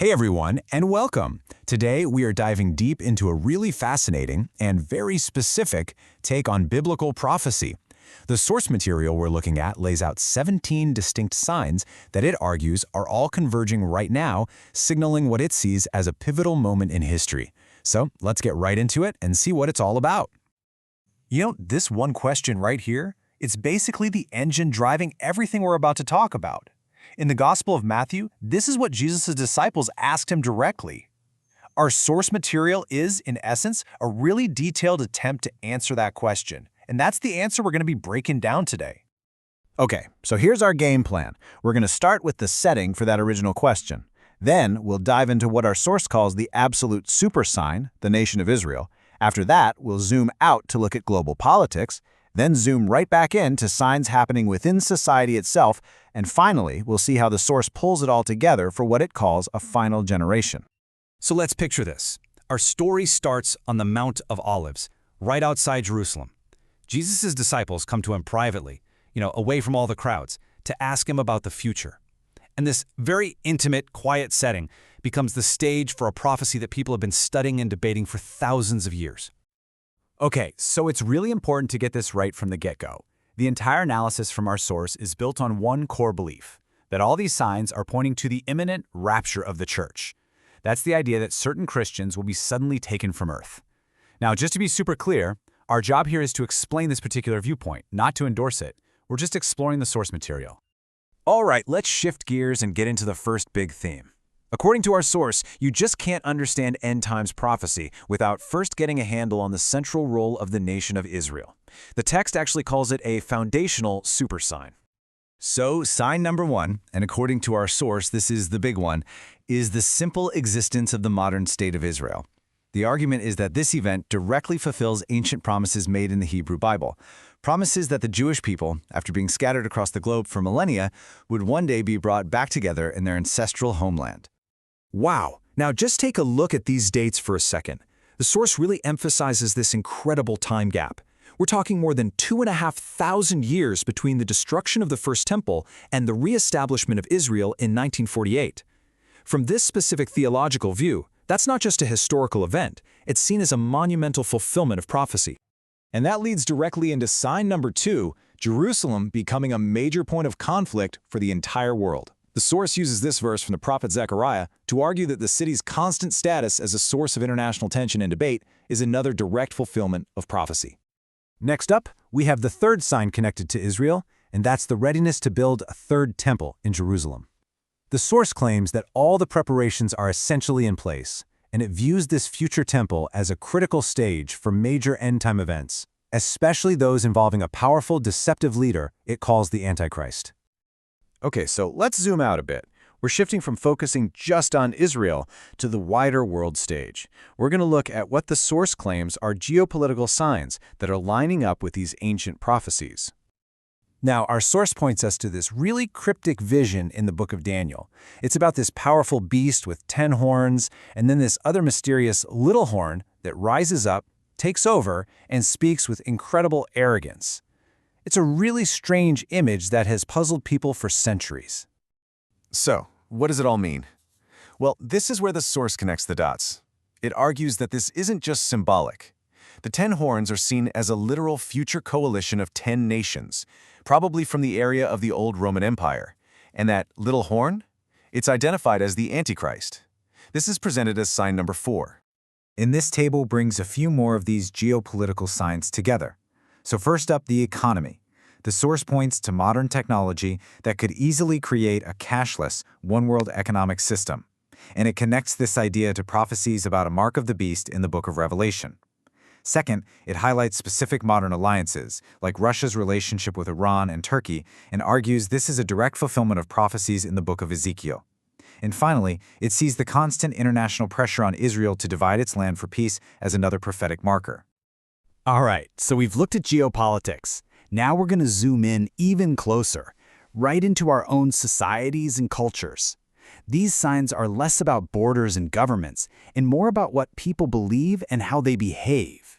Hey everyone, and welcome! Today we are diving deep into a really fascinating and very specific take on biblical prophecy. The source material we're looking at lays out 17 distinct signs that it argues are all converging right now, signaling what it sees as a pivotal moment in history. So let's get right into it and see what it's all about. You know, this one question right here, it's basically the engine driving everything we're about to talk about. In the Gospel of Matthew, this is what Jesus' disciples asked him directly. Our source material is, in essence, a really detailed attempt to answer that question, and that's the answer we're going to be breaking down today. Okay, so here's our game plan. We're going to start with the setting for that original question. Then we'll dive into what our source calls the absolute super sign, the nation of Israel. After that, we'll zoom out to look at global politics, then zoom right back in to signs happening within society itself, and finally, we'll see how the source pulls it all together for what it calls a final generation. So let's picture this. Our story starts on the Mount of Olives, right outside Jerusalem. Jesus' disciples come to him privately, away from all the crowds, to ask him about the future. And this very intimate, quiet setting becomes the stage for a prophecy that people have been studying and debating for thousands of years. Okay, so it's really important to get this right from the get-go. The entire analysis from our source is built on one core belief, that all these signs are pointing to the imminent rapture of the church. That's the idea that certain Christians will be suddenly taken from earth. Now, just to be super clear, our job here is to explain this particular viewpoint, not to endorse it. We're just exploring the source material. All right, let's shift gears and get into the first big theme. According to our source, you just can't understand end times prophecy without first getting a handle on the central role of the nation of Israel. The text actually calls it a foundational super sign. So, sign number one, and according to our source, this is the big one, is the simple existence of the modern state of Israel. The argument is that this event directly fulfills ancient promises made in the Hebrew Bible. Promises that the Jewish people, after being scattered across the globe for millennia, would one day be brought back together in their ancestral homeland. Wow! Now just take a look at these dates for a second. The source really emphasizes this incredible time gap. We're talking more than 2,500 years between the destruction of the First Temple and the reestablishment of Israel in 1948. From this specific theological view, that's not just a historical event, it's seen as a monumental fulfillment of prophecy. And that leads directly into sign number two, Jerusalem becoming a major point of conflict for the entire world. The source uses this verse from the prophet Zechariah to argue that the city's constant status as a source of international tension and debate is another direct fulfillment of prophecy. Next up, we have the third sign connected to Israel, and that's the readiness to build a third temple in Jerusalem. The source claims that all the preparations are essentially in place, and it views this future temple as a critical stage for major end-time events, especially those involving a powerful, deceptive leader it calls the Antichrist. Okay, so let's zoom out a bit. We're shifting from focusing just on Israel to the wider world stage. We're going to look at what the source claims are geopolitical signs that are lining up with these ancient prophecies. Now, our source points us to this really cryptic vision in the book of Daniel. It's about this powerful beast with 10 horns, and then this other mysterious little horn that rises up, takes over, and speaks with incredible arrogance. It's a really strange image that has puzzled people for centuries. So, what does it all mean? Well, this is where the source connects the dots. It argues that this isn't just symbolic. The 10 horns are seen as a literal future coalition of 10 nations, probably from the area of the old Roman Empire. And that little horn? It's identified as the Antichrist. This is presented as sign number 4. And this table brings a few more of these geopolitical signs together. So first up, the economy. The source points to modern technology that could easily create a cashless, one-world economic system. And it connects this idea to prophecies about a mark of the beast in the book of Revelation. Second, it highlights specific modern alliances, like Russia's relationship with Iran and Turkey, and argues this is a direct fulfillment of prophecies in the book of Ezekiel. And finally, it sees the constant international pressure on Israel to divide its land for peace as another prophetic marker. All right, so we've looked at geopolitics. Now we're going to zoom in even closer, right into our own societies and cultures. These signs are less about borders and governments, and more about what people believe and how they behave.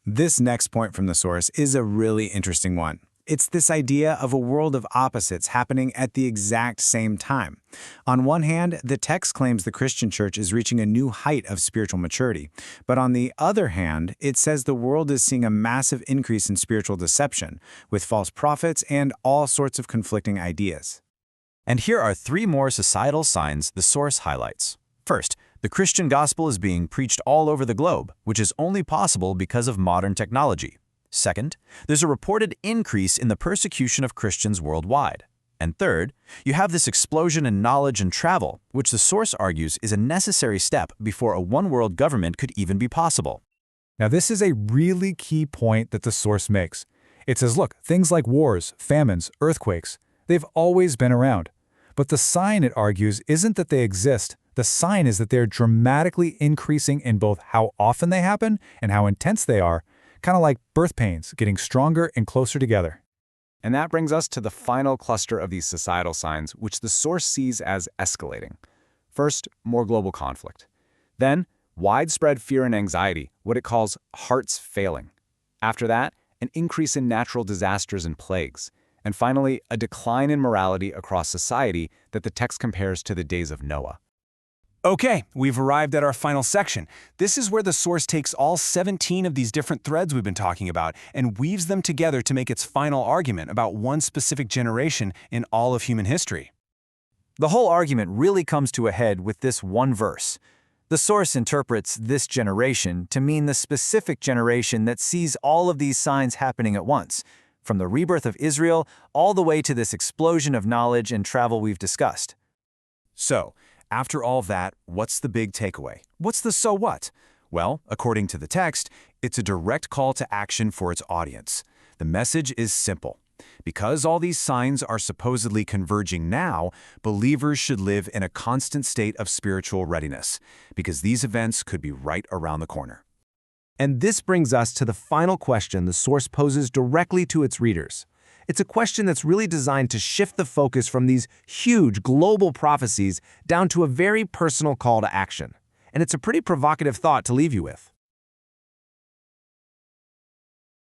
This next point from the source is a really interesting one. It's this idea of a world of opposites happening at the exact same time. On one hand, the text claims the Christian church is reaching a new height of spiritual maturity. But on the other hand, it says the world is seeing a massive increase in spiritual deception, with false prophets and all sorts of conflicting ideas. And here are 3 more societal signs the source highlights. First, the Christian gospel is being preached all over the globe, which is only possible because of modern technology. Second, there's a reported increase in the persecution of Christians worldwide. And third, you have this explosion in knowledge and travel, which the source argues is a necessary step before a one-world government could even be possible. Now, this is a really key point that the source makes. It says, look, things like wars, famines, earthquakes, they've always been around. But the sign, it argues, isn't that they exist. The sign is that they're dramatically increasing in both how often they happen and how intense they are, kind of like birth pains, getting stronger and closer together. And that brings us to the final cluster of these societal signs, which the source sees as escalating. First, more global conflict. Then, widespread fear and anxiety, what it calls hearts failing. After that, an increase in natural disasters and plagues. And finally, a decline in morality across society that the text compares to the days of Noah. Okay, we've arrived at our final section. This is where the source takes all 17 of these different threads we've been talking about and weaves them together to make its final argument about one specific generation in all of human history. The whole argument really comes to a head with this one verse. The source interprets this generation to mean the specific generation that sees all of these signs happening at once, from the rebirth of Israel all the way to this explosion of knowledge and travel we've discussed. So, after all that, what's the big takeaway? What's the so what? Well, according to the text, it's a direct call to action for its audience. The message is simple. Because all these signs are supposedly converging now, believers should live in a constant state of spiritual readiness, because these events could be right around the corner. And this brings us to the final question the source poses directly to its readers. It's a question that's really designed to shift the focus from these huge global prophecies down to a very personal call to action. And it's a pretty provocative thought to leave you with.